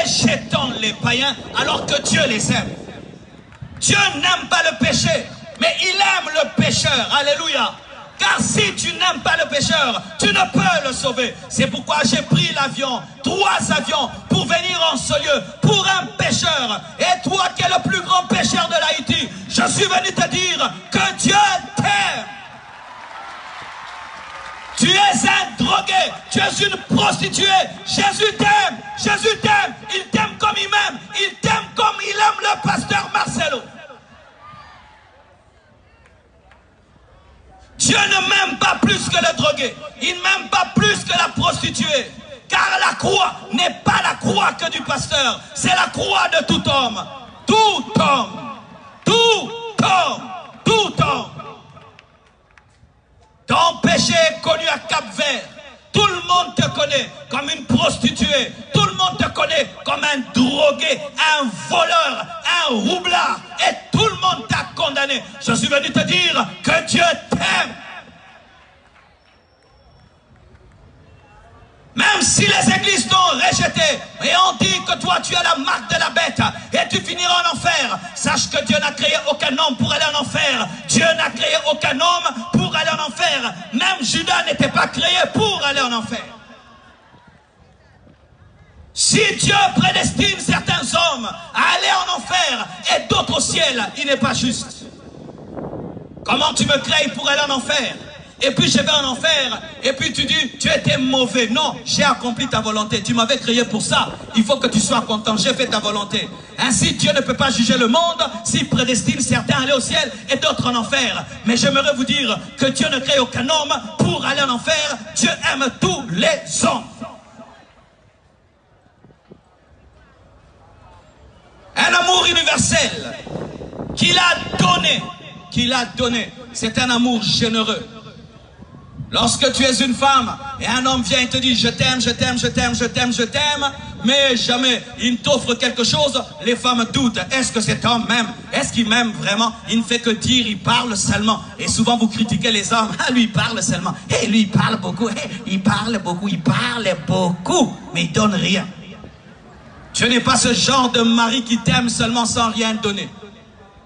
rejetant les païens alors que Dieu les aime. Dieu n'aime pas le péché, mais il aime le pécheur. Alléluia. Car si tu n'aimes pas le pécheur, tu ne peux le sauver. C'est pourquoi j'ai pris l'avion, 3 avions, pour venir en ce lieu, pour un pécheur. Et toi qui es le plus grand pécheur de l'Haïti, je suis venu te dire que Dieu t'aime. Tu es un drogué, tu es une prostituée. Jésus t'aime, Jésus t'aime. Il t'aime comme il m'aime. Il t'aime comme il aime le pasteur Marcelo. Dieu ne m'aime pas plus que le drogué. Il ne m'aime pas plus que la prostituée. Car la croix n'est pas la croix que du pasteur. C'est la croix de tout homme. Tout homme. Tout homme. Tout homme. Ton péché est connu à Cap-Vert. Tout le monde te connaît comme une prostituée. Tout le monde te connaît comme un drogué, un voleur, un roublard. Et tout le monde t'a condamné. Je suis venu te dire que Dieu t'aime. Même si les églises t'ont rejeté et ont dit que toi tu as la marque de la bête et tu finiras en enfer, sache que Dieu n'a créé aucun homme pour aller en enfer. Dieu n'a créé aucun homme pour aller en enfer. Même Judas n'était pas créé pour aller en enfer. Si Dieu prédestine certains hommes à aller en enfer et d'autres au ciel, il n'est pas juste. Comment tu me crées pour aller en enfer? Et puis je vais en enfer, et puis tu dis, tu étais mauvais. Non, j'ai accompli ta volonté. Tu m'avais créé pour ça. Il faut que tu sois content. J'ai fait ta volonté. Ainsi, Dieu ne peut pas juger le monde s'il prédestine certains à aller au ciel et d'autres en enfer. Mais j'aimerais vous dire que Dieu ne crée aucun homme pour aller en enfer. Dieu aime tous les hommes. Un amour universel qu'il a donné, c'est un amour généreux. Lorsque tu es une femme et un homme vient et te dit je t'aime, je t'aime, je t'aime, je t'aime, je t'aime, mais jamais il t'offre quelque chose, les femmes doutent. Est-ce que cet homme m'aime? Est-ce qu'il m'aime vraiment? Il ne fait que dire, il parle seulement. Et souvent vous critiquez les hommes. Ah, lui il parle seulement. Et lui il parle beaucoup. Il parle beaucoup, mais il donne rien. Je n'ai pas ce genre de mari qui t'aime seulement sans rien donner.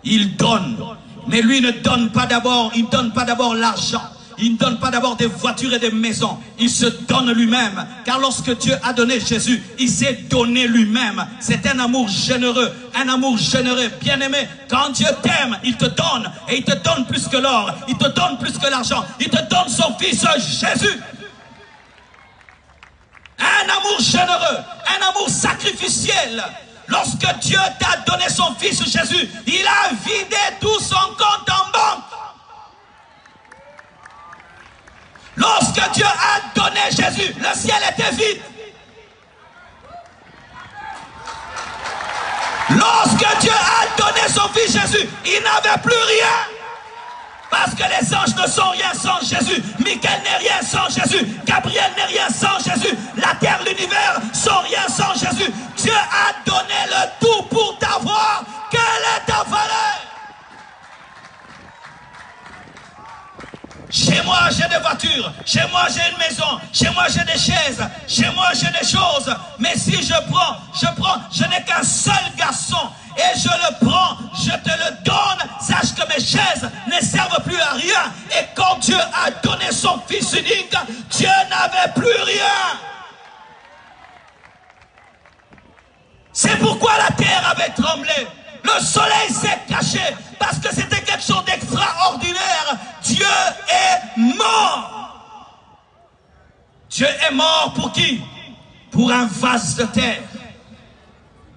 Il donne. Mais lui ne donne pas d'abord, il ne donne pas d'abord l'argent. Il ne donne pas d'abord des voitures et des maisons. Il se donne lui-même. Car lorsque Dieu a donné Jésus, il s'est donné lui-même. C'est un amour généreux. Un amour généreux. Bien-aimé, quand Dieu t'aime, il te donne. Et il te donne plus que l'or. Il te donne plus que l'argent. Il te donne son fils Jésus. Un amour généreux. Un amour sacrificiel. Lorsque Dieu t'a donné son fils Jésus, il a vidé tout son compte en banque. Lorsque Dieu a donné Jésus, le ciel était vide. Lorsque Dieu a donné son fils Jésus, il n'avait plus rien. Parce que les anges ne sont rien sans Jésus. Michael n'est rien sans Jésus. Gabriel n'est rien sans Jésus. La terre, l'univers sont rien sans Jésus. Dieu a donné le tout pour t'avoir. Quelle est ta valeur? Chez moi, j'ai des voitures. Chez moi, j'ai une maison. Chez moi, j'ai des chaises. Chez moi, j'ai des choses. Mais si je prends, je n'ai qu'un seul garçon. Et je le prends, je te le donne. Sache que mes chaises ne servent plus à rien. Et quand Dieu a donné son fils unique, Dieu n'avait plus rien. C'est pourquoi la terre avait tremblé. Le soleil s'est caché parce que c'était quelque chose d'extraordinaire. Dieu est mort. Dieu est mort pour qui? Pour un vase de terre.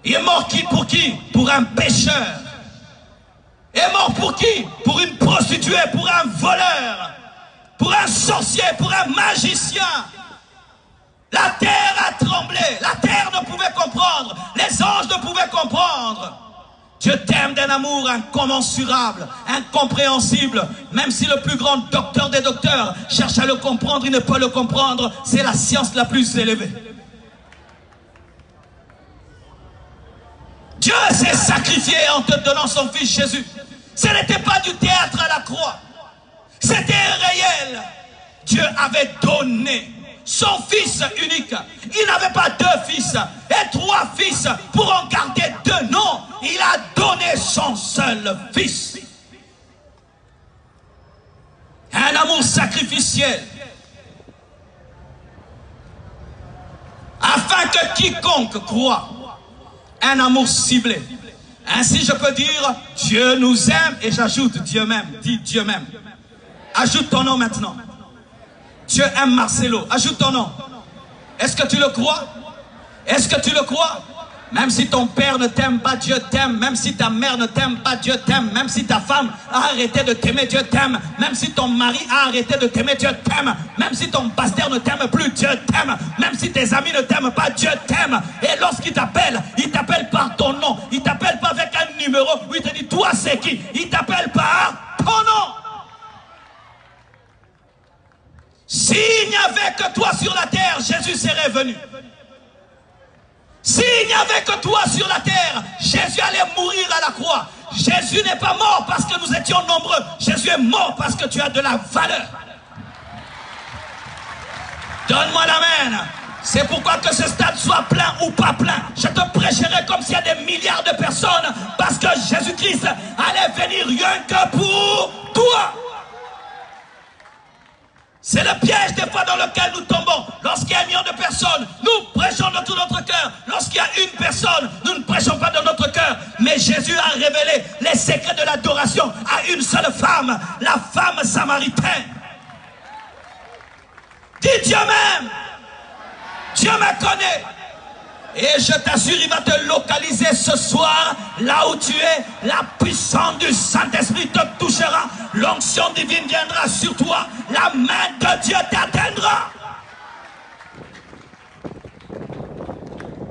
Il est mort pour qui? Pour un pécheur. Il est mort pour qui? Pour une prostituée, pour un voleur, pour un sorcier, pour un magicien. La terre a tremblé. La terre ne pouvait comprendre. Les anges ne pouvaient comprendre. Dieu t'aime d'un amour incommensurable, incompréhensible. Même si le plus grand docteur des docteurs cherche à le comprendre, il ne peut le comprendre. C'est la science la plus élevée. Dieu s'est sacrifié en te donnant son fils Jésus. Ce n'était pas du théâtre à la croix. C'était réel. Dieu avait donné. son fils unique. Il n'avait pas 2 fils et 3 fils pour en garder 2. Non, il a donné son seul fils. Un amour sacrificiel. Afin que quiconque croit, un amour ciblé. Ainsi je peux dire, Dieu nous aime, et j'ajoute Dieu m'aime. Dis Dieu m'aime. Ajoute ton nom maintenant. Dieu aime Marcelo. Ajoute ton nom. Est-ce que tu le crois? Est-ce que tu le crois? Même si ton père ne t'aime pas, Dieu t'aime. Même si ta mère ne t'aime pas, Dieu t'aime. Même si ta femme a arrêté de t'aimer, Dieu t'aime. Même si ton mari a arrêté de t'aimer, Dieu t'aime. Même si ton pasteur ne t'aime plus, Dieu t'aime. Même si tes amis ne t'aiment pas, Dieu t'aime. Et lorsqu'il t'appelle par ton nom. Il t'appelle pas avec un numéro où il te dit, toi c'est qui? Il t'appelle par ton nom. S'il n'y avait que toi sur la terre, Jésus serait venu. S'il n'y avait que toi sur la terre, Jésus allait mourir à la croix. Jésus n'est pas mort parce que nous étions nombreux. Jésus est mort parce que tu as de la valeur. Donne-moi l'amen. C'est pourquoi que ce stade soit plein ou pas plein, je te prêcherai comme s'il y a des milliards de personnes, parce que Jésus-Christ allait venir rien que pour toi. C'est le piège des fois dans lequel nous tombons. Lorsqu'il y a 1 million de personnes, nous prêchons de tout notre cœur. Lorsqu'il y a une personne, nous ne prêchons pas de notre cœur. Mais Jésus a révélé les secrets de l'adoration à une seule femme, la femme samaritaine. Dis Dieu m'aime. Dieu me connaît. Et je t'assure, il va te localiser ce soir, là où tu es. La puissance du Saint-Esprit te touchera. L'onction divine viendra sur toi. La main de Dieu t'atteindra.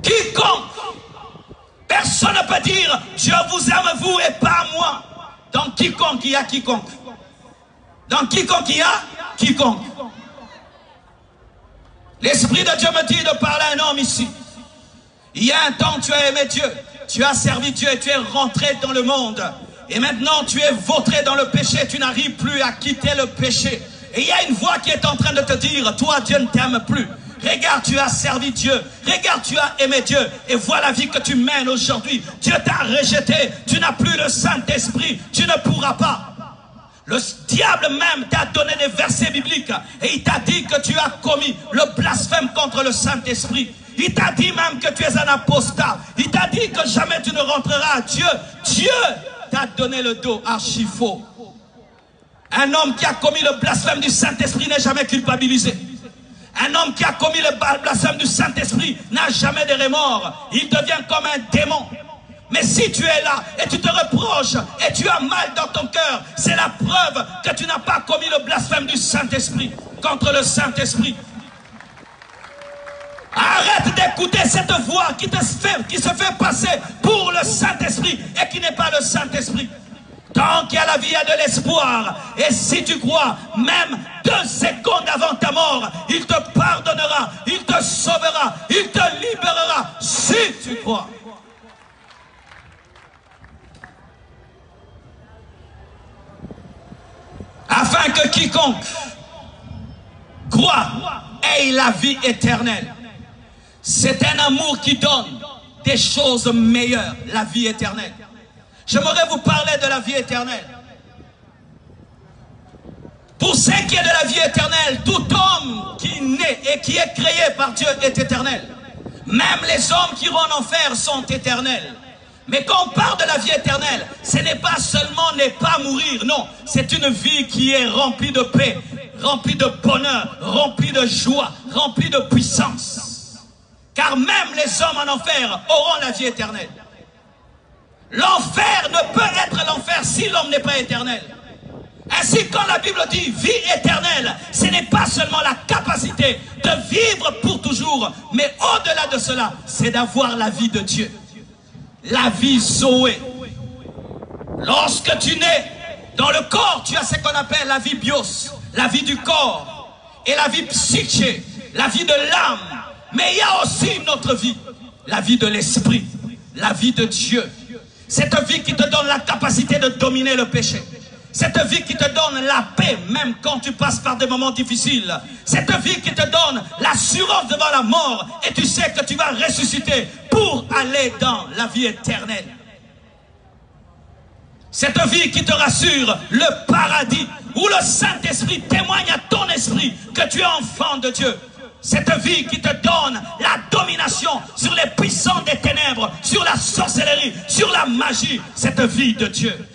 Quiconque, personne ne peut dire, Dieu vous aime vous et pas moi. Dans quiconque, il y a quiconque. Dans quiconque, il y a quiconque. L'Esprit de Dieu me dit de parler à un homme ici. Il y a un temps, tu as aimé Dieu, tu as servi Dieu et tu es rentré dans le monde. Et maintenant, tu es vautré dans le péché, tu n'arrives plus à quitter le péché. Et il y a une voix qui est en train de te dire, toi, Dieu ne t'aime plus. Regarde, tu as servi Dieu. Regarde, tu as aimé Dieu. Et voilà la vie que tu mènes aujourd'hui. Dieu t'a rejeté. Tu n'as plus le Saint-Esprit. Tu ne pourras pas. Le diable même t'a donné des versets bibliques. Et il t'a dit que tu as commis le blasphème contre le Saint-Esprit. Il t'a dit même que tu es un apostat. Il t'a dit que jamais tu ne rentreras à Dieu. Dieu t'a donné le dos archi faux. Un homme qui a commis le blasphème du Saint-Esprit n'est jamais culpabilisé. Un homme qui a commis le blasphème du Saint-Esprit n'a jamais de remords. Il devient comme un démon. Mais si tu es là et tu te reproches et tu as mal dans ton cœur, c'est la preuve que tu n'as pas commis le blasphème du Saint-Esprit contre le Saint-Esprit. Arrête d'écouter cette voix qui se fait passer pour le Saint-Esprit et qui n'est pas le Saint-Esprit. Tant qu'il y a la vie, il y a de l'espoir. Et si tu crois, même 2 secondes avant ta mort, il te pardonnera, il te sauvera, il te libérera, si tu crois. Afin que quiconque croit ait la vie éternelle. C'est un amour qui donne des choses meilleures, la vie éternelle. J'aimerais vous parler de la vie éternelle. Pour ce qui est de la vie éternelle, tout homme qui naît et qui est créé par Dieu est éternel. Même les hommes qui iront en enfer sont éternels. Mais quand on parle de la vie éternelle, ce n'est pas seulement ne pas mourir, non. C'est une vie qui est remplie de paix, remplie de bonheur, remplie de joie, remplie de puissance. Car même les hommes en enfer auront la vie éternelle. L'enfer ne peut être l'enfer si l'homme n'est pas éternel. Ainsi, quand la Bible dit vie éternelle, ce n'est pas seulement la capacité de vivre pour toujours, mais au-delà de cela, c'est d'avoir la vie de Dieu. La vie Zoé. Lorsque tu nais dans le corps, tu as ce qu'on appelle la vie bios, la vie du corps, et la vie psyché, la vie de l'âme. Mais il y a aussi une autre vie, la vie de l'esprit, la vie de Dieu. Cette vie qui te donne la capacité de dominer le péché. Cette vie qui te donne la paix même quand tu passes par des moments difficiles. Cette vie qui te donne l'assurance devant la mort et tu sais que tu vas ressusciter pour aller dans la vie éternelle. Cette vie qui te rassure le paradis où le Saint-Esprit témoigne à ton esprit que tu es enfant de Dieu. Cette vie qui te donne la domination sur les puissants des ténèbres, sur la sorcellerie, sur la magie. Cette vie de Dieu.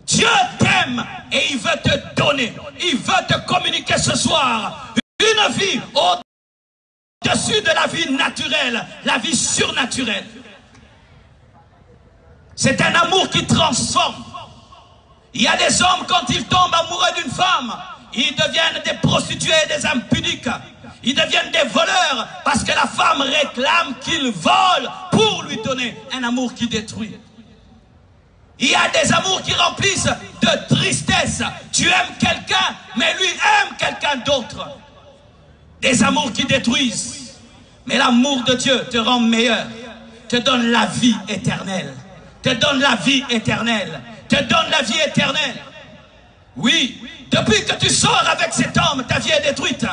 Dieu t'aime et il veut te donner, il veut te communiquer ce soir une vie au-dessus de la vie naturelle, la vie surnaturelle. C'est un amour qui transforme. Il y a des hommes, quand ils tombent amoureux d'une femme, ils deviennent des prostituées, des impudiques. Ils deviennent des voleurs parce que la femme réclame qu'ils volent pour lui donner un amour qui détruit. Il y a des amours qui remplissent de tristesse. Tu aimes quelqu'un, mais lui aime quelqu'un d'autre. Des amours qui détruisent. Mais l'amour de Dieu te rend meilleur. Te donne la vie éternelle. Te donne la vie éternelle. Te donne la vie éternelle. Oui, depuis que tu sors avec cet homme, ta vie est détruite.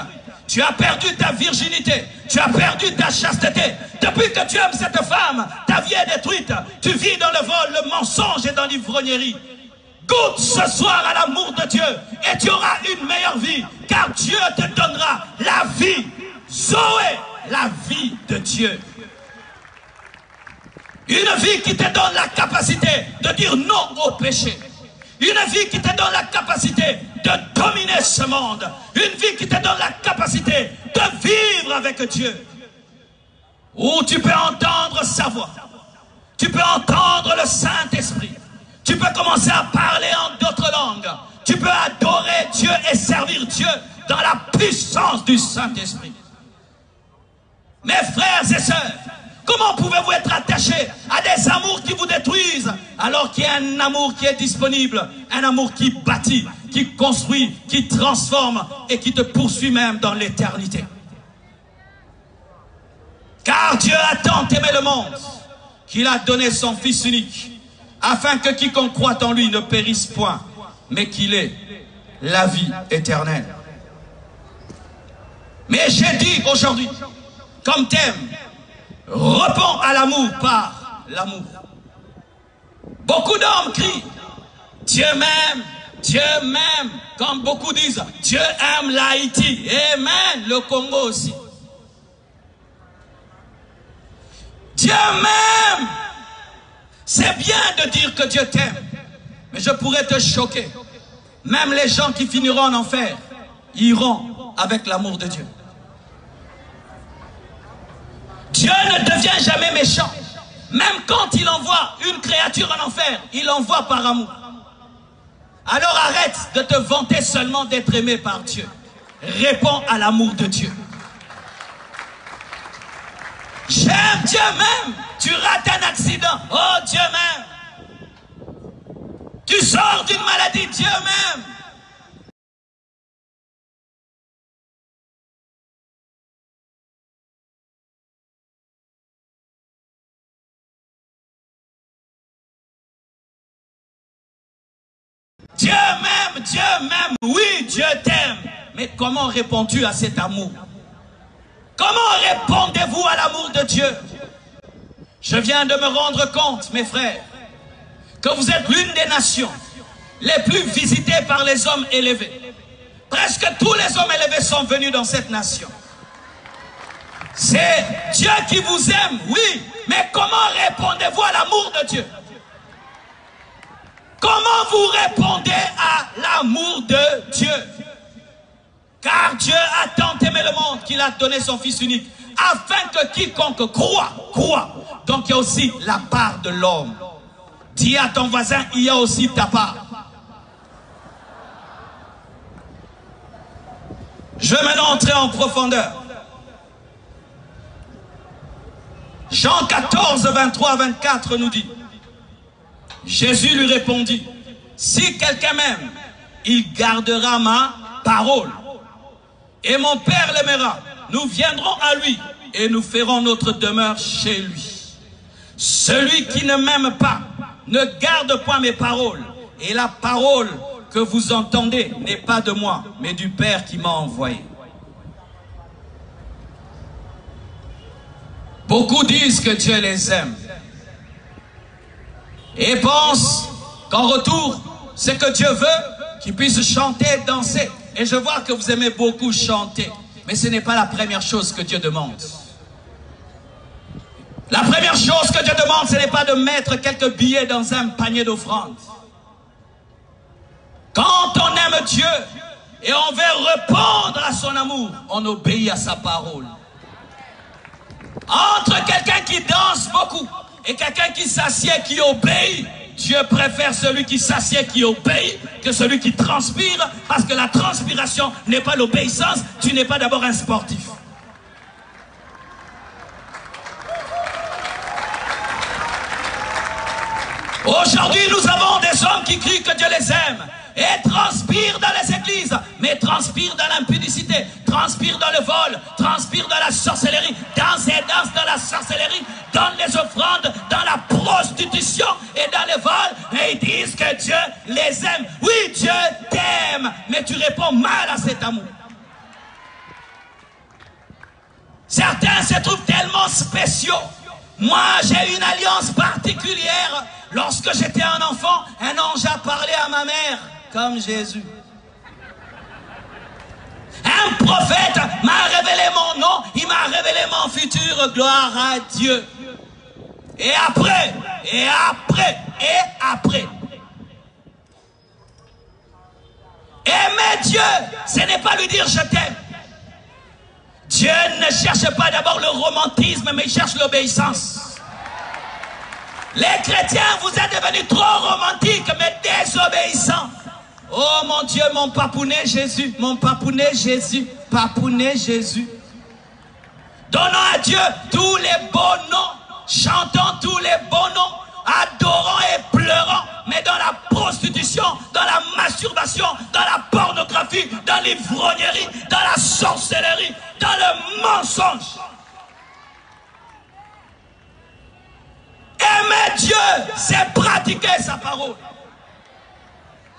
Tu as perdu ta virginité, tu as perdu ta chasteté. Depuis que tu aimes cette femme, ta vie est détruite. Tu vis dans le vol, le mensonge et dans l'ivrognerie. Goûte ce soir à l'amour de Dieu et tu auras une meilleure vie. Car Dieu te donnera la vie. Zoé, la vie de Dieu. Une vie qui te donne la capacité de dire non au péché. Une vie qui te donne la capacité de dominer ce monde. Une vie qui te donne la capacité de vivre avec Dieu. Où tu peux entendre sa voix. Tu peux entendre le Saint-Esprit. Tu peux commencer à parler en d'autres langues. Tu peux adorer Dieu et servir Dieu dans la puissance du Saint-Esprit. Mes frères et sœurs, comment pouvez-vous être attachés à des amours qui vous détruisent alors qu'il y a un amour qui est disponible, un amour qui bâtit, qui construit, qui transforme et qui te poursuit même dans l'éternité? Car Dieu a tant aimé le monde qu'il a donné son Fils unique afin que quiconque croit en lui ne périsse point, mais qu'il ait la vie éternelle. Mais j'ai dit aujourd'hui, comme thème, réponds à l'amour par l'amour. Beaucoup d'hommes crient Dieu m'aime, Dieu m'aime. Comme beaucoup disent, Dieu aime l'Haïti. Amen, le Congo aussi. Dieu m'aime. C'est bien de dire que Dieu t'aime, mais je pourrais te choquer. Même les gens qui finiront en enfer iront avec l'amour de Dieu. Dieu ne devient jamais méchant. Même quand il envoie une créature en enfer, il l'envoie par amour. Alors arrête de te vanter seulement d'être aimé par Dieu. Réponds à l'amour de Dieu. J'aime Dieu même. Tu rates un accident. Oh, Dieu m'aime. Tu sors d'une maladie. Dieu m'aime. Dieu m'aime, Dieu m'aime. Oui, Dieu t'aime. Mais comment réponds-tu à cet amour? Comment répondez-vous à l'amour de Dieu? Je viens de me rendre compte, mes frères, que vous êtes l'une des nations les plus visitées par les hommes élevés. Presque tous les hommes élevés sont venus dans cette nation. C'est Dieu qui vous aime, oui. Mais comment répondez-vous à l'amour de Dieu? Comment vous répondez à l'amour de Dieu? Car Dieu a tant aimé le monde qu'il a donné son Fils unique, afin que quiconque croit. Donc il y a aussi la part de l'homme. Dis à ton voisin, il y a aussi ta part. Je vais maintenant entrer en profondeur. Jean 14, 23, 24 nous dit, Jésus lui répondit, si quelqu'un m'aime, il gardera ma parole. Et mon Père l'aimera. Nous viendrons à lui et nous ferons notre demeure chez lui. Celui qui ne m'aime pas ne garde point mes paroles. et la parole que vous entendez n'est pas de moi, mais du Père qui m'a envoyé. Beaucoup disent que Dieu les aime et pensent qu'en retour, ce que Dieu veut, qu'ils puissent chanter, danser. Et je vois que vous aimez beaucoup chanter, mais ce n'est pas la première chose que Dieu demande. La première chose que Dieu demande, ce n'est pas de mettre quelques billets dans un panier d'offrande. Quand on aime Dieu et on veut répondre à son amour, on obéit à sa parole. Entre quelqu'un qui danse beaucoup et quelqu'un qui s'assied, qui obéit, Dieu préfère celui qui s'assied, qui obéit, que celui qui transpire, parce que la transpiration n'est pas l'obéissance. Tu n'es pas d'abord un sportif. Aujourd'hui, nous avons des hommes qui crient que Dieu les aime et transpirent dans les églises, mais transpirent dans l'impudicité, transpirent dans le vol, transpirent dans la sorcellerie, dansent et dansent dans la sorcellerie, donnent les offrandes dans la prostitution et dans le vol, et ils disent que Dieu les aime. Oui, Dieu t'aime, mais tu réponds mal à cet amour. Certains se trouvent tellement spéciaux. Moi, j'ai une alliance particulière. Lorsque j'étais un enfant, un ange a parlé à ma mère, comme Jésus. Un prophète m'a révélé mon nom, il m'a révélé mon futur, gloire à Dieu. Et après, et après, et après. Aimer Dieu, ce n'est pas lui dire je t'aime. Dieu ne cherche pas d'abord le romantisme, mais il cherche l'obéissance. Les chrétiens, vous êtes devenus trop romantiques, mais désobéissants. Oh mon Dieu, mon papounet Jésus, mon papounet Jésus, papounet Jésus. Donnons à Dieu tous les beaux noms, chantons tous les beaux noms, adorant et pleurant, mais dans la prostitution, dans la masturbation, dans la pornographie, dans l'ivrognerie, dans la sorcellerie, dans le mensonge. Aimer Dieu, c'est pratiquer sa parole.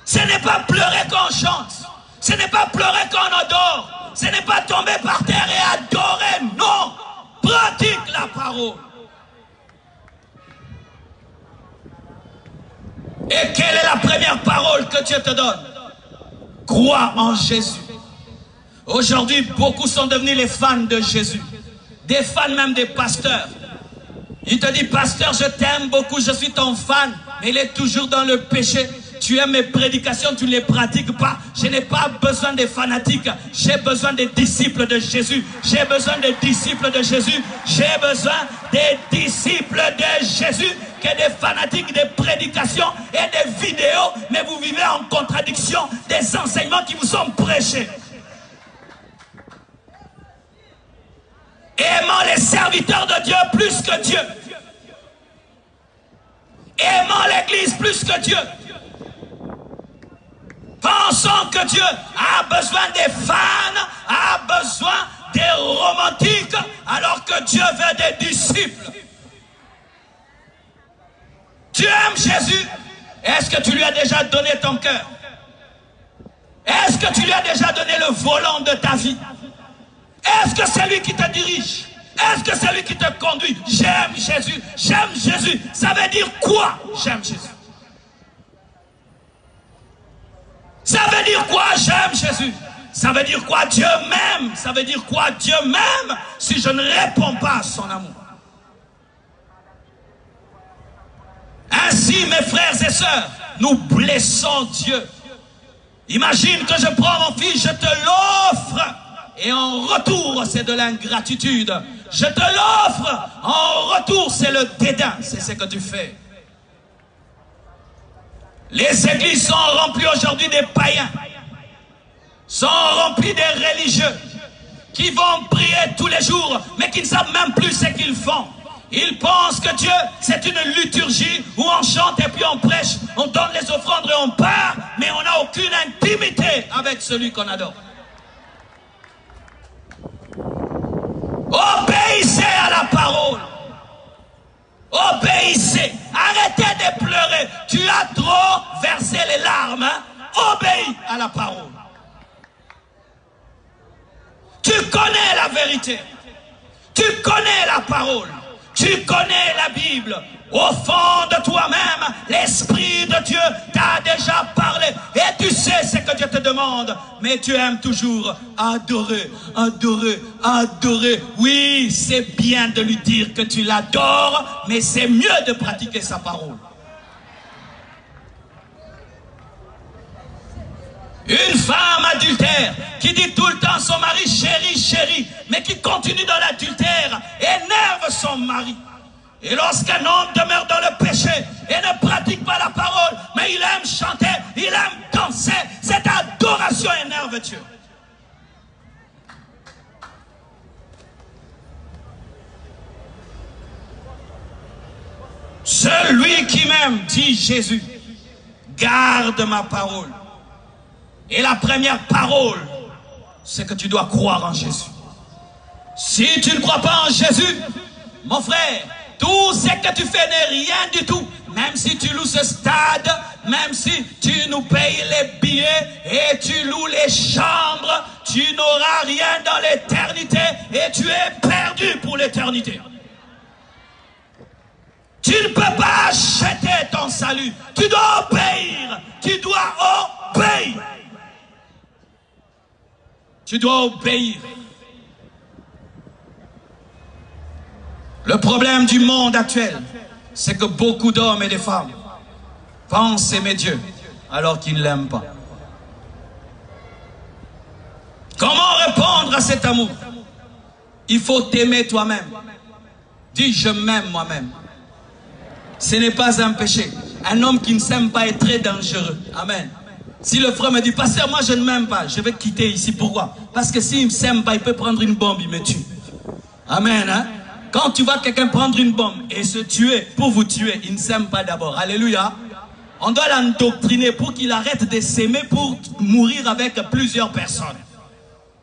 Ce n'est pas pleurer quand on chante. Ce n'est pas pleurer quand on adore. Ce n'est pas tomber par terre et adorer. Non, pratique la parole. Et quelle est la première parole que Dieu te donne? Crois en Jésus. Aujourd'hui, beaucoup sont devenus les fans de Jésus. Des fans même des pasteurs. Il te dit, pasteur, je t'aime beaucoup, je suis ton fan. Mais il est toujours dans le péché. Tu aimes mes prédications, tu ne les pratiques pas. Je n'ai pas besoin des fanatiques. J'ai besoin des disciples de Jésus. J'ai besoin des disciples de Jésus. J'ai besoin des disciples de Jésus. Que des fanatiques, des prédications et des vidéos. Mais vous vivez en contradiction des enseignements qui vous sont prêchés. Aimons les serviteurs de Dieu plus que Dieu. Aimons l'Église plus que Dieu. Pensons que Dieu a besoin des fans, a besoin des romantiques, alors que Dieu veut des disciples. Tu aimes Jésus? Est-ce que tu lui as déjà donné ton cœur? Est-ce que tu lui as déjà donné le volant de ta vie? Est-ce que c'est lui qui te dirige? Est-ce que c'est lui qui te conduit? J'aime Jésus, j'aime Jésus. Ça veut dire quoi? J'aime Jésus. Ça veut dire quoi? J'aime Jésus. Ça veut dire quoi? Dieu m'aime. Ça veut dire quoi? Dieu m'aime si je ne réponds pas à son amour. Ainsi, mes frères et sœurs, nous blessons Dieu. Imagine que je prends mon fils, je te l'offre. Et en retour, c'est de l'ingratitude. Je te l'offre. En retour, c'est le dédain. C'est ce que tu fais. Les églises sont remplies aujourd'hui des païens. Sont remplies des religieux. Qui vont prier tous les jours, mais qui ne savent même plus ce qu'ils font. Ils pensent que Dieu, c'est une liturgie où on chante et puis on prêche. On donne les offrandes et on part. Mais on n'a aucune intimité avec celui qu'on adore. Obéissez à la parole. Obéissez. Obéissez. Arrêtez de pleurer. Tu as trop versé les larmes. Hein? Obéis à la parole. Tu connais la vérité. Tu connais la parole. Tu connais la Bible. Au fond de toi-même, l'Esprit de Dieu t'a déjà parlé. Et tu sais ce que Dieu te demande. Mais tu aimes toujours adorer, adorer, adorer. Oui, c'est bien de lui dire que tu l'adores, mais c'est mieux de pratiquer sa parole. Une femme adultère qui dit tout le temps à son mari chéri, chéri, mais qui continue dans l'adultère, énerve son mari. Et lorsqu'un homme demeure dans le péché et ne pratique pas la parole, mais il aime chanter, il aime danser, cette adoration énerve Dieu. Celui qui m'aime, dit Jésus, garde ma parole. Et la première parole, c'est que tu dois croire en Jésus. Si tu ne crois pas en Jésus, mon frère, tout ce que tu fais n'est rien du tout. Même si tu loues ce stade, même si tu nous payes les billets et tu loues les chambres, tu n'auras rien dans l'éternité et tu es perdu pour l'éternité. Tu ne peux pas acheter ton salut. Tu dois obéir. Tu dois obéir. Tu dois obéir. Le problème du monde actuel, c'est que beaucoup d'hommes et de femmes pensent aimer Dieu alors qu'ils ne l'aiment pas. Comment répondre à cet amour? Il faut t'aimer toi-même. Dis, je m'aime moi-même. Ce n'est pas un péché. Un homme qui ne s'aime pas est très dangereux. Amen. Si le frère me dit, pasteur, moi je ne m'aime pas, je vais quitter ici. Pourquoi? Parce que s'il ne s'aime pas, il peut prendre une bombe, il me tue. Amen. Hein? Quand tu vois quelqu'un prendre une bombe et se tuer pour vous tuer, il ne s'aime pas d'abord. Alléluia. On doit l'endoctriner pour qu'il arrête de s'aimer pour mourir avec plusieurs personnes.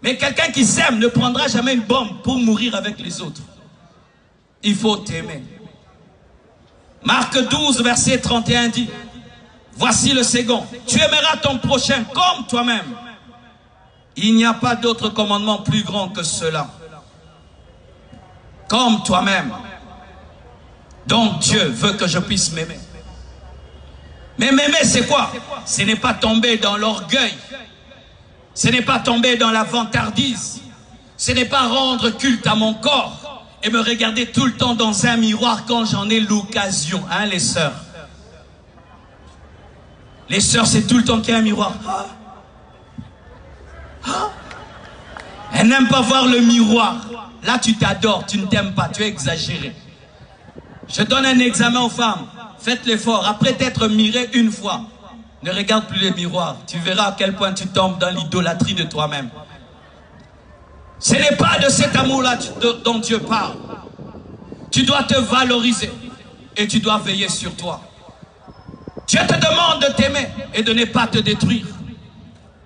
Mais quelqu'un qui s'aime ne prendra jamais une bombe pour mourir avec les autres. Il faut t'aimer. Marc 12, verset 31 dit, voici le second. Tu aimeras ton prochain comme toi-même. Il n'y a pas d'autre commandement plus grand que cela. Comme toi-même. Donc Dieu veut que je puisse m'aimer. Mais m'aimer, c'est quoi? Ce n'est pas tomber dans l'orgueil. Ce n'est pas tomber dans la vantardise. Ce n'est pas rendre culte à mon corps et me regarder tout le temps dans un miroir quand j'en ai l'occasion. Hein, les sœurs? Les sœurs, c'est tout le temps qu'il y a un miroir. Elles n'aiment pas voir le miroir. Là, tu t'adores, tu ne t'aimes pas, tu es exagéré. Je donne un examen aux femmes. Faites l'effort. Après t'être miré une fois, ne regarde plus les miroirs. Tu verras à quel point tu tombes dans l'idolâtrie de toi-même. Ce n'est pas de cet amour-là dont Dieu parle. Tu dois te valoriser et tu dois veiller sur toi. Dieu te demande de t'aimer et de ne pas te détruire.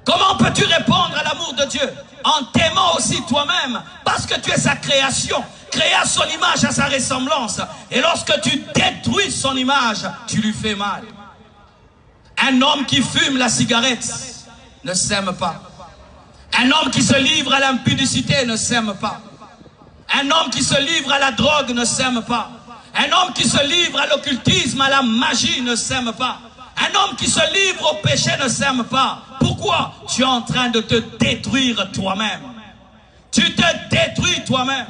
Comment peux-tu répondre à l'amour de Dieu? En t'aimant aussi toi-même, parce que tu es sa création, créé à son image, à sa ressemblance. Et lorsque tu détruis son image, tu lui fais mal. Un homme qui fume la cigarette ne s'aime pas. Un homme qui se livre à l'impudicité ne s'aime pas. Un homme qui se livre à la drogue ne s'aime pas. Un homme qui se livre à l'occultisme, à la magie ne s'aime pas. Un homme qui se livre au péché ne s'aime pas. Pourquoi? Tu es en train de te détruire toi-même. Tu te détruis toi-même.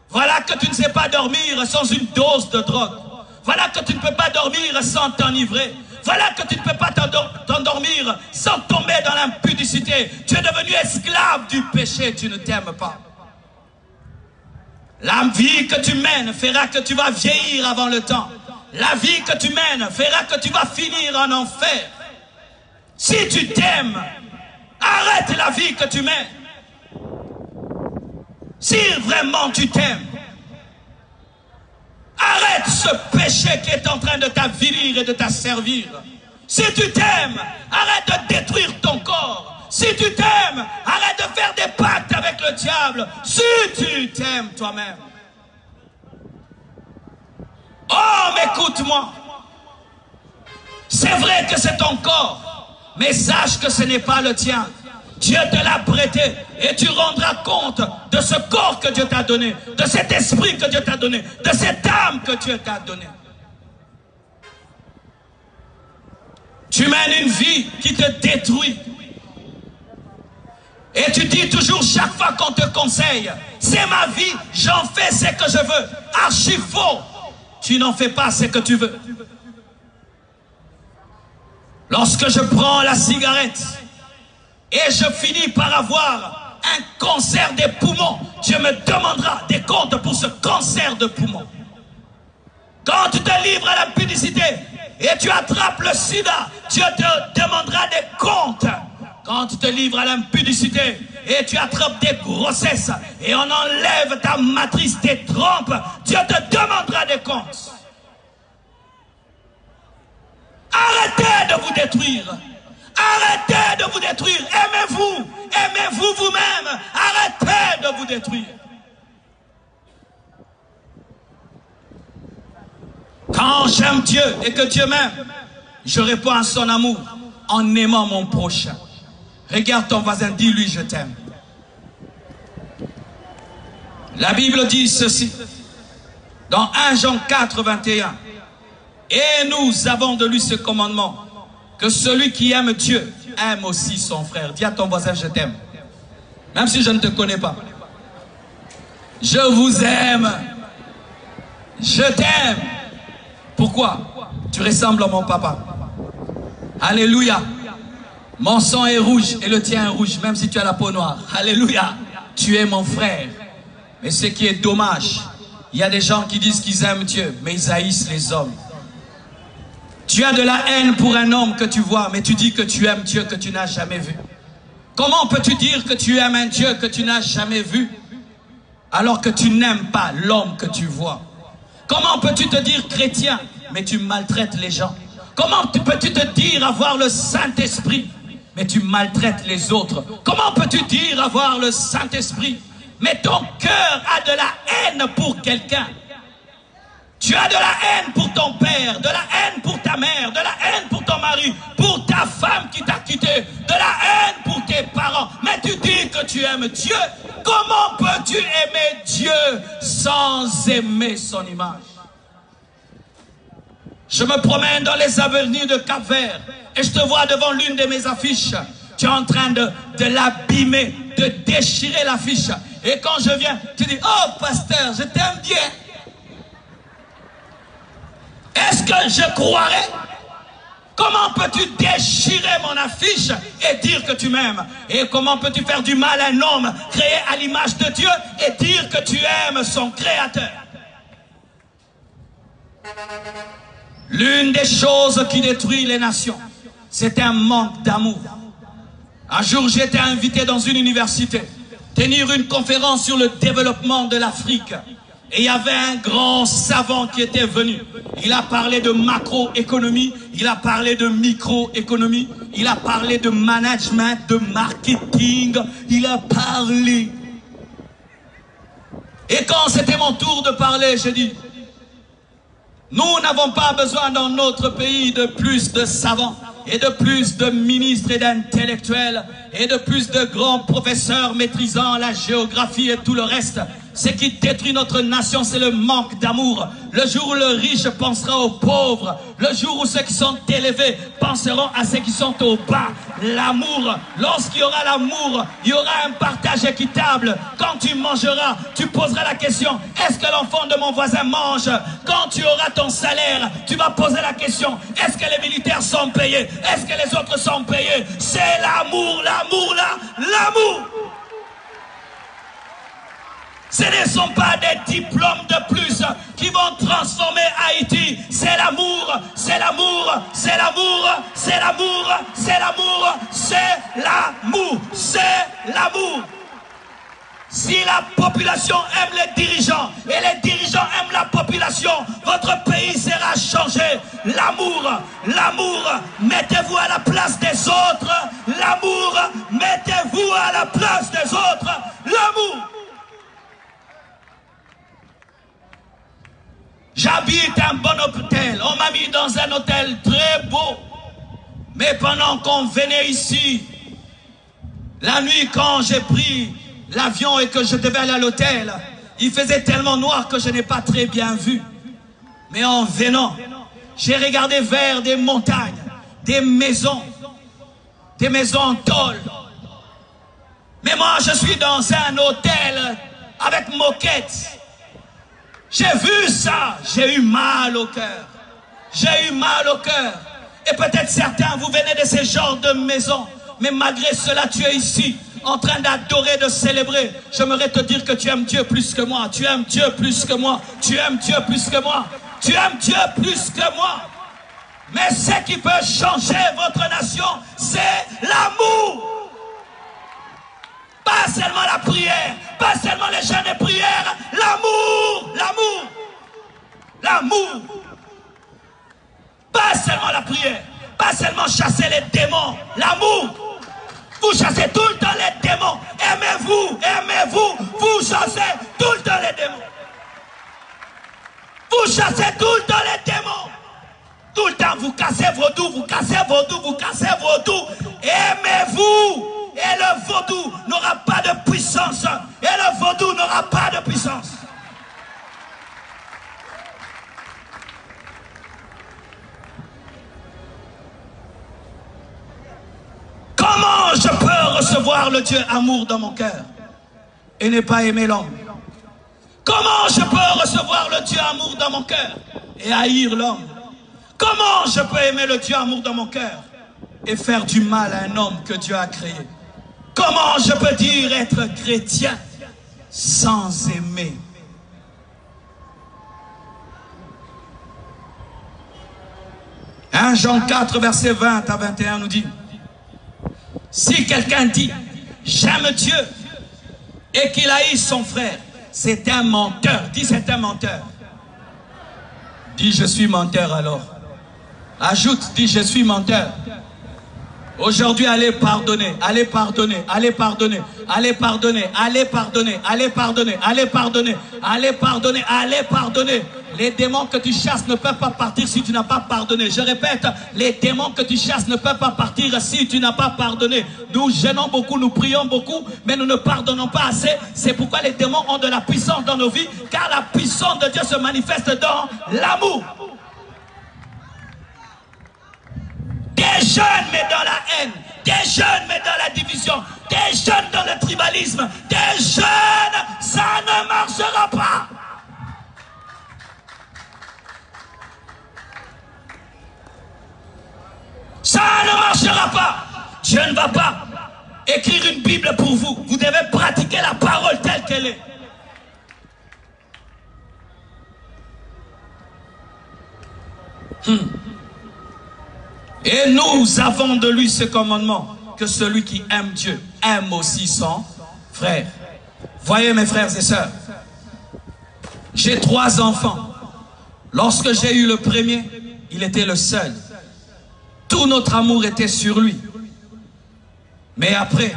Voilà que tu ne sais pas dormir sans une dose de drogue. Voilà que tu ne peux pas dormir sans t'enivrer. Voilà que tu ne peux pas t'endormir sans tomber dans l'impudicité. Tu es devenu esclave du péché, tu ne t'aimes pas. La vie que tu mènes fera que tu vas vieillir avant le temps. La vie que tu mènes fera que tu vas finir en enfer. Si tu t'aimes, arrête la vie que tu mènes. Si vraiment tu t'aimes, arrête ce péché qui est en train de t'avilir et de t'asservir. Si tu t'aimes, arrête de détruire ton corps. Si tu t'aimes, arrête de faire des pactes avec le diable. Si tu t'aimes toi-même. Oh écoute-moi. C'est vrai que c'est ton corps, mais sache que ce n'est pas le tien. Dieu te l'a prêté et tu rendras compte de ce corps que Dieu t'a donné, de cet esprit que Dieu t'a donné, de cette âme que Dieu t'a donné. Tu mènes une vie qui te détruit. Et tu dis toujours chaque fois qu'on te conseille, c'est ma vie, j'en fais ce que je veux. Archi faux. Tu n'en fais pas ce que tu veux. Lorsque je prends la cigarette et je finis par avoir un cancer des poumons, Dieu me demandera des comptes pour ce cancer de poumons. Quand tu te livres à la publicité et tu attrapes le sida, Dieu te demandera des comptes. Quand tu te livres à l'impudicité et tu attrapes des grossesses et on enlève ta matrice, tes trompes, Dieu te demandera des comptes. Arrêtez de vous détruire. Arrêtez de vous détruire. Aimez-vous. Aimez-vous vous-même. Arrêtez de vous détruire. Quand j'aime Dieu et que Dieu m'aime, je réponds à son amour en aimant mon prochain. Regarde ton voisin, dis-lui je t'aime. La Bible dit ceci, dans 1 Jean 4, 21. Et nous avons de lui ce commandement, que celui qui aime Dieu aime aussi son frère. Dis à ton voisin, je t'aime. Même si je ne te connais pas. Je vous aime. Je t'aime. Pourquoi? Tu ressembles à mon papa. Alléluia. Mon sang est rouge et le tien est rouge, même si tu as la peau noire. Alléluia. Tu es mon frère. Mais ce qui est dommage, il y a des gens qui disent qu'ils aiment Dieu, mais ils haïssent les hommes. Tu as de la haine pour un homme que tu vois, mais tu dis que tu aimes Dieu que tu n'as jamais vu. Comment peux-tu dire que tu aimes un Dieu que tu n'as jamais vu, alors que tu n'aimes pas l'homme que tu vois? Comment peux-tu te dire chrétien, mais tu maltraites les gens? Comment peux-tu te dire avoir le Saint-Esprit, mais tu maltraites les autres? Comment peux-tu dire avoir le Saint-Esprit, mais ton cœur a de la haine pour quelqu'un? Tu as de la haine pour ton père, de la haine pour ta mère, de la haine pour ton mari, pour ta femme qui t'a quitté, de la haine pour tes parents. Mais tu dis que tu aimes Dieu. Comment peux-tu aimer Dieu sans aimer son image? Je me promène dans les avenirs de Cap-Vert et je te vois devant l'une de mes affiches. Tu es en train de l'abîmer, de déchirer l'affiche. Et quand je viens, tu dis, oh pasteur, je t'aime bien. Est-ce que je croirais? Comment peux-tu déchirer mon affiche et dire que tu m'aimes? Et comment peux-tu faire du mal à un homme créé à l'image de Dieu et dire que tu aimes son créateur? L'une des choses qui détruit les nations, c'est un manque d'amour. Un jour, j'étais invité dans une université, tenir une conférence sur le développement de l'Afrique. Et il y avait un grand savant qui était venu. Il a parlé de macroéconomie, il a parlé de microéconomie, il a parlé de management, de marketing, il a parlé. Et quand c'était mon tour de parler, j'ai dit, nous n'avons pas besoin dans notre pays de plus de savants et de plus de ministres et d'intellectuels et de plus de grands professeurs maîtrisant la géographie et tout le reste. Ce qui détruit notre nation, c'est le manque d'amour. Le jour où le riche pensera aux pauvres, le jour où ceux qui sont élevés penseront à ceux qui sont au bas. L'amour, lorsqu'il y aura l'amour, il y aura un partage équitable. Quand tu mangeras, tu poseras la question, est-ce que l'enfant de mon voisin mange? Quand tu auras ton salaire, tu vas poser la question, est-ce que les militaires sont payés? Est-ce que les autres sont payés? C'est l'amour, l'amour là, l'amour. Ce ne sont pas des diplômes de plus qui vont transformer Haïti. C'est l'amour, c'est l'amour, c'est l'amour, c'est l'amour, c'est l'amour, c'est l'amour, c'est l'amour. Si la population aime les dirigeants et les dirigeants aiment la population, votre pays sera changé. L'amour, l'amour, mettez-vous à la place des autres. L'amour, mettez-vous à la place des autres. L'amour. J'habite un bon hôtel. On m'a mis dans un hôtel très beau. Mais pendant qu'on venait ici, la nuit quand j'ai pris l'avion et que je devais aller à l'hôtel, il faisait tellement noir que je n'ai pas très bien vu. Mais en venant, j'ai regardé vers des montagnes, des maisons en tôle. Mais moi, je suis dans un hôtel avec moquette. J'ai vu ça, j'ai eu mal au cœur. J'ai eu mal au cœur. Et peut-être certains, vous venez de ce genre de maison, mais malgré cela, tu es ici, en train d'adorer, de célébrer. J'aimerais te dire que tu aimes Dieu plus que moi. Tu aimes Dieu plus que moi. Tu aimes Dieu plus que moi. Tu aimes Dieu plus que moi. Mais ce qui peut changer votre nation, c'est l'amour. Pas seulement la prière, pas seulement les jeûnes et prières, l'amour, l'amour, l'amour. Pas seulement la prière, pas seulement chasser les démons, l'amour. Vous chassez tout le temps les démons. Aimez-vous, aimez-vous, vous chassez tout le temps les démons. Vous chassez tout le temps les démons. Tout le temps, vous cassez vaudou, vous cassez vaudou, vous cassez vaudou. Aimez-vous. Et le vaudou n'aura pas de puissance. Et le vaudou n'aura pas de puissance. Comment je peux recevoir le Dieu amour dans mon cœur et ne pas aimer l'homme? Comment je peux recevoir le Dieu amour dans mon cœur et haïr l'homme? Comment je peux aimer le Dieu amour dans mon cœur et faire du mal à un homme que Dieu a créé? Comment je peux dire être chrétien sans aimer? Jean 4, verset 20 à 21 nous dit: si quelqu'un dit j'aime Dieu et qu'il haïsse son frère, c'est un menteur. Dis c'est un menteur. Dis je suis menteur alors. Ajoute, dis je suis menteur. Aujourd'hui, allez pardonner, allez pardonner, allez pardonner, allez pardonner, allez pardonner, allez pardonner, allez pardonner, allez pardonner, allez pardonner. Les démons que tu chasses ne peuvent pas partir si tu n'as pas pardonné. Je répète, les démons que tu chasses ne peuvent pas partir si tu n'as pas pardonné. Nous gênons beaucoup, nous prions beaucoup, mais nous ne pardonnons pas assez. C'est pourquoi les démons ont de la puissance dans nos vies, car la puissance de Dieu se manifeste dans l'amour. Des jeunes mais dans la haine, des jeunes mais dans la division, des jeunes dans le tribalisme, des jeunes, ça ne marchera pas. Ça ne marchera pas. Dieu ne va pas écrire une Bible pour vous. Vous devez pratiquer la parole telle qu'elle est. Et nous avons de lui ce commandement, que celui qui aime Dieu aime aussi son frère. Voyez mes frères et sœurs, j'ai 3 enfants. Lorsque j'ai eu le premier, il était le seul. Tout notre amour était sur lui. Mais après,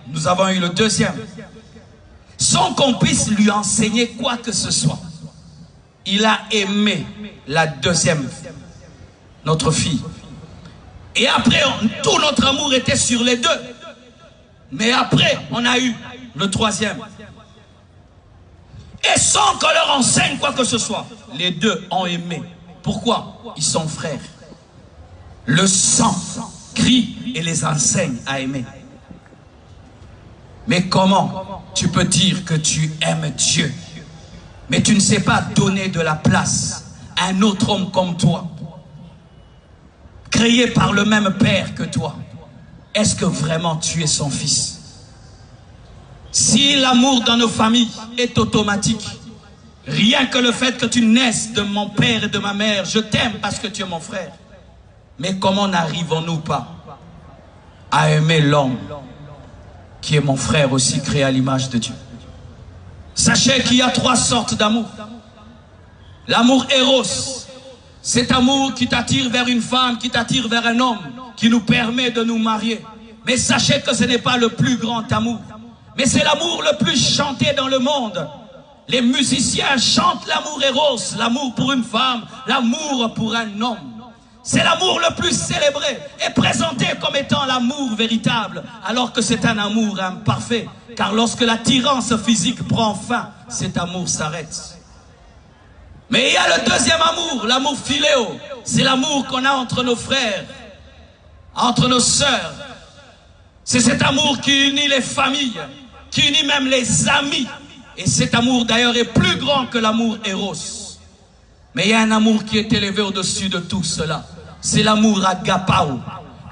nous avons eu le deuxième. Sans qu'on puisse lui enseigner quoi que ce soit, il a aimé la deuxième, notre fille. Et après, tout notre amour était sur les deux. Mais après, on a eu le troisième. Et sans qu'on leur enseigne quoi que ce soit, les deux ont aimé. Pourquoi? Ils sont frères. Le sang crie et les enseigne à aimer. Mais comment tu peux dire que tu aimes Dieu, mais tu ne sais pas donner de la place à un autre homme comme toi, créé par le même Père que toi? Est-ce que vraiment tu es son fils? Si l'amour dans nos familles est automatique, rien que le fait que tu naisses de mon père et de ma mère, je t'aime parce que tu es mon frère. Mais comment n'arrivons-nous pas à aimer l'homme qui est mon frère aussi, créé à l'image de Dieu? Sachez qu'il y a 3 sortes d'amour. L'amour éros, cet amour qui t'attire vers une femme, qui t'attire vers un homme, qui nous permet de nous marier. Mais sachez que ce n'est pas le plus grand amour. Mais c'est l'amour le plus chanté dans le monde. Les musiciens chantent l'amour éros, l'amour pour une femme, l'amour pour un homme. C'est l'amour le plus célébré et présenté comme étant l'amour véritable, alors que c'est un amour imparfait. Car lorsque l'attirance physique prend fin, cet amour s'arrête. Mais il y a le deuxième amour, l'amour philéo. C'est l'amour qu'on a entre nos frères, entre nos sœurs. C'est cet amour qui unit les familles, qui unit même les amis. Et cet amour d'ailleurs est plus grand que l'amour éros. Mais il y a un amour qui est élevé au-dessus de tout cela. C'est l'amour agapao,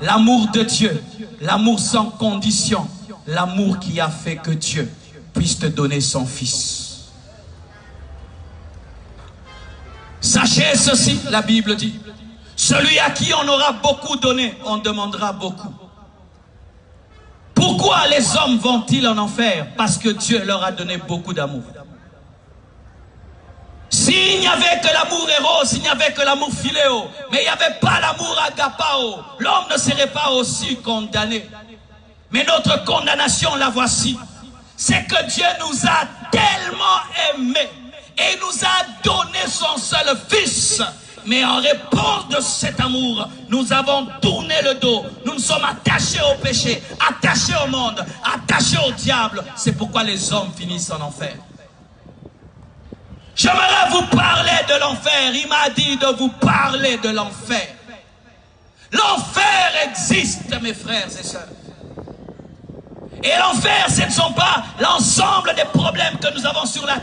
l'amour de Dieu, l'amour sans condition, l'amour qui a fait que Dieu puisse te donner son Fils. Sachez ceci, la Bible dit, celui à qui on aura beaucoup donné, on demandera beaucoup. Pourquoi les hommes vont-ils en enfer? Parce que Dieu leur a donné beaucoup d'amour. S'il n'y avait que l'amour éros, s'il n'y avait que l'amour philéo, mais il n'y avait pas l'amour agapao, l'homme ne serait pas aussi condamné. Mais notre condamnation, la voici. C'est que Dieu nous a tellement aimés et nous a donné son seul Fils. Mais en réponse de cet amour, nous avons tourné le dos. Nous nous sommes attachés au péché, attachés au monde, attachés au diable. C'est pourquoi les hommes finissent en enfer. J'aimerais vous parler de l'enfer. Il m'a dit de vous parler de l'enfer. L'enfer existe, mes frères et sœurs. Et l'enfer, ce ne sont pas l'ensemble des problèmes que nous avons sur la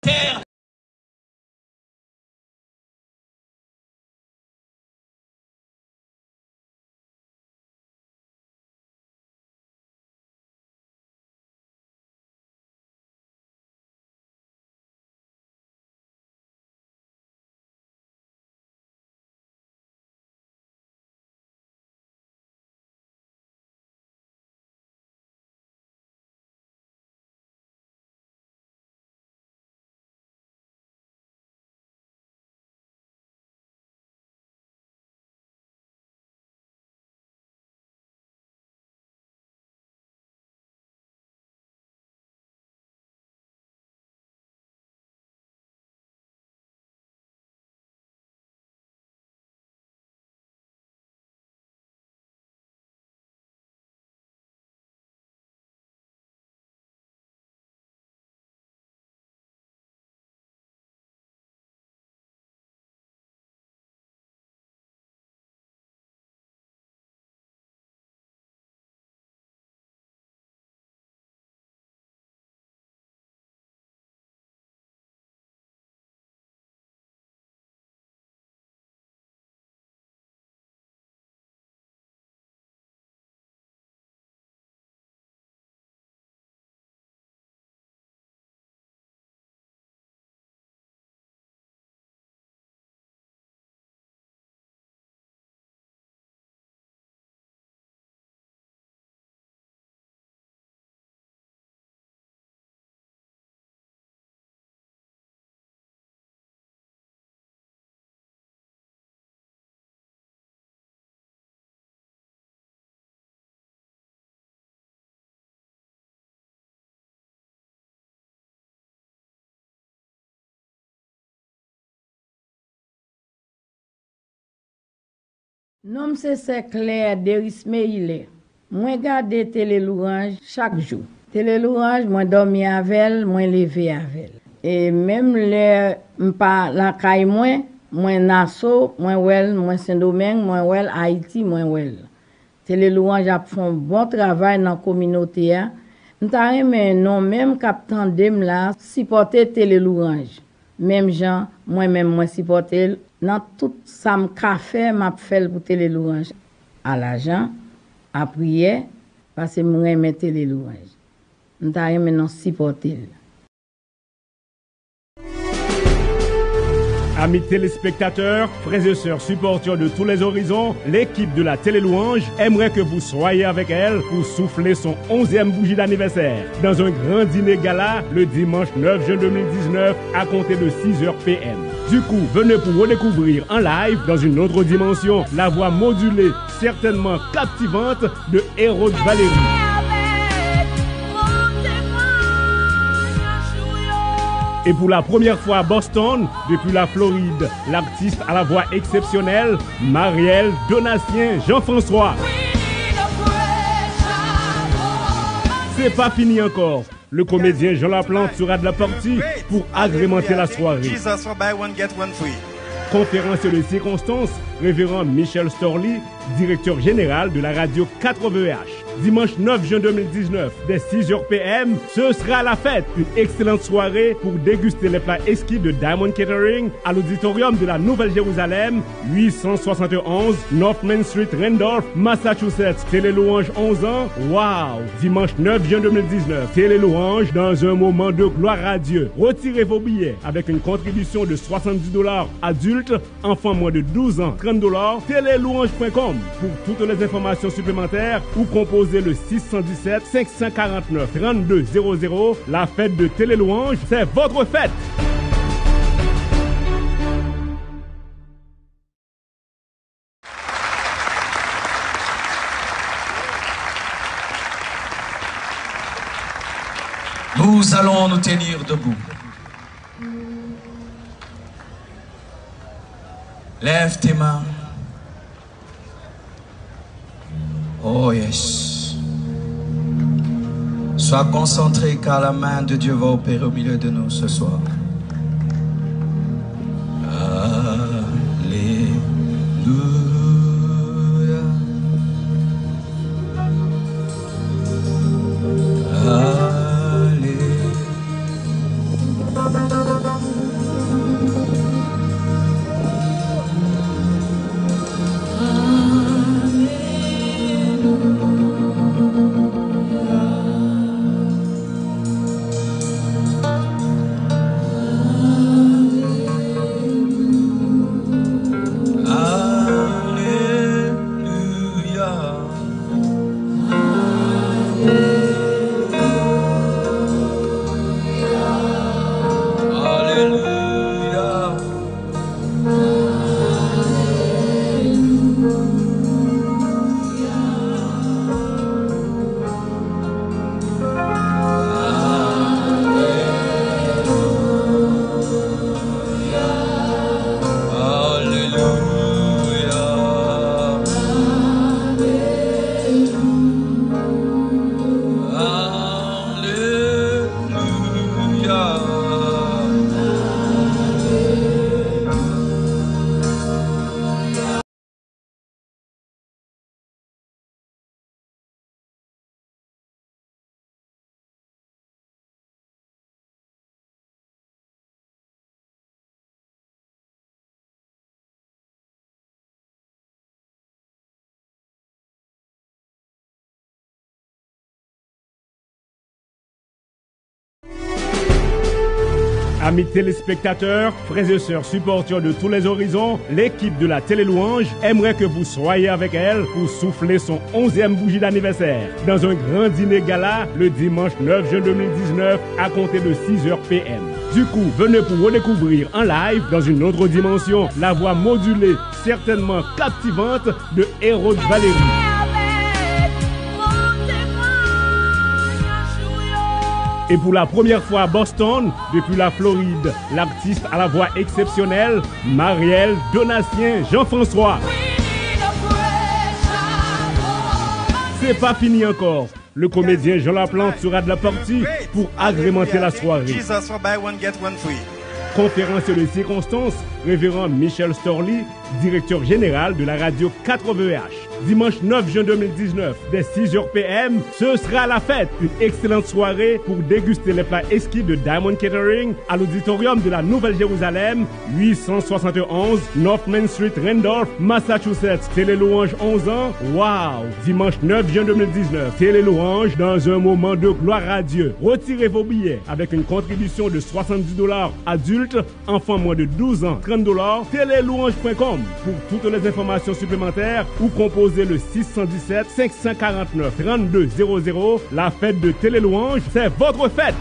terre. Nom c'est Claire Derismeile. Moi garde télé louange chaque jour. Télé louange, moi dormi avec elle, moi levé avec elle. Et même les m'pa la caille moi Nassau, moi wel, moi Saint-Domingue, moi wel Haïti, moi wel. Télé Louange a fait un bon travail dans la communauté. M'ta aimé non même captain dem là supporter Télé Louange. Même gens, moi-même moi supporter dans tout ça m'a fait pour Télé Louange. À l'argent, à prier parce que moi aimé Télé Louange. M'ta aimé non supporter. Amis téléspectateurs, frères et sœurs supporters de tous les horizons, l'équipe de la Télé Louange aimerait que vous soyez avec elle pour souffler son 11e bougie d'anniversaire dans un grand dîner gala le dimanche 9 juin 2019 à compter de 6h PM. Du coup, venez pour redécouvrir en live dans une autre dimension la voix modulée, certainement captivante de Hérode Valérie. Et pour la première fois à Boston, depuis la Floride, l'artiste à la voix exceptionnelle, Marielle Donatien Jean-François. C'est pas fini encore. Le comédien Jean Laplante sera de la partie pour agrémenter la soirée. Conférence de circonstances, révérend Michel Storly, directeur général de la radio 4VH. Dimanche 9 juin 2019, dès 6h PM, ce sera la fête. Une excellente soirée pour déguster les plats exquis de Diamond Catering à l'auditorium de la Nouvelle-Jérusalem, 871 North Main Street, Randolph, Massachusetts. Télé Louange 11 ans. Waouh! Dimanche 9 juin 2019, Télé Louange dans un moment de gloire à Dieu. Retirez vos billets avec une contribution de $70 adultes, enfants moins de 12 ans, $30, télélouange.com. Pour toutes les informations supplémentaires ou composez le 617 549 3200. La fête de Télé Louange, c'est votre fête. Nous allons nous tenir debout. Lève tes mains. Oh yes. Sois concentré car la main de Dieu va opérer au milieu de nous ce soir. Amis téléspectateurs, frères et sœurs supporters de tous les horizons, l'équipe de la Télé Louange aimerait que vous soyez avec elle pour souffler son 11e bougie d'anniversaire dans un grand dîner gala le dimanche 9 juin 2019 à compter de 6h PM. Du coup, venez pour redécouvrir en live dans une autre dimension la voix modulée, certainement captivante de Hérode Valérie. Et pour la première fois à Boston, depuis la Floride, l'artiste à la voix exceptionnelle, Marielle Donatien Jean-François. C'est pas fini encore. Le comédien Jean Laplante sera de la partie pour agrémenter la soirée. Jesus for buy one, get one free. Conférence de circonstance, révérend Michel Storly, directeur général de la radio 4VH. Dimanche 9 juin 2019, dès 6h PM, ce sera la fête. Une excellente soirée pour déguster les plats exquis de Diamond Catering à l'auditorium de la Nouvelle-Jérusalem, 871 North Main Street, Randolph, Massachusetts. Télé-Louange 11 ans. Wow! Dimanche 9 juin 2019, Télé-Louange dans un moment de gloire à Dieu. Retirez vos billets avec une contribution de $70 adultes, enfants moins de 12 ans, $30, télélouange.com. Pour toutes les informations supplémentaires ou composez le 617 549 3200. La fête de Télé-Louange, c'est votre fête!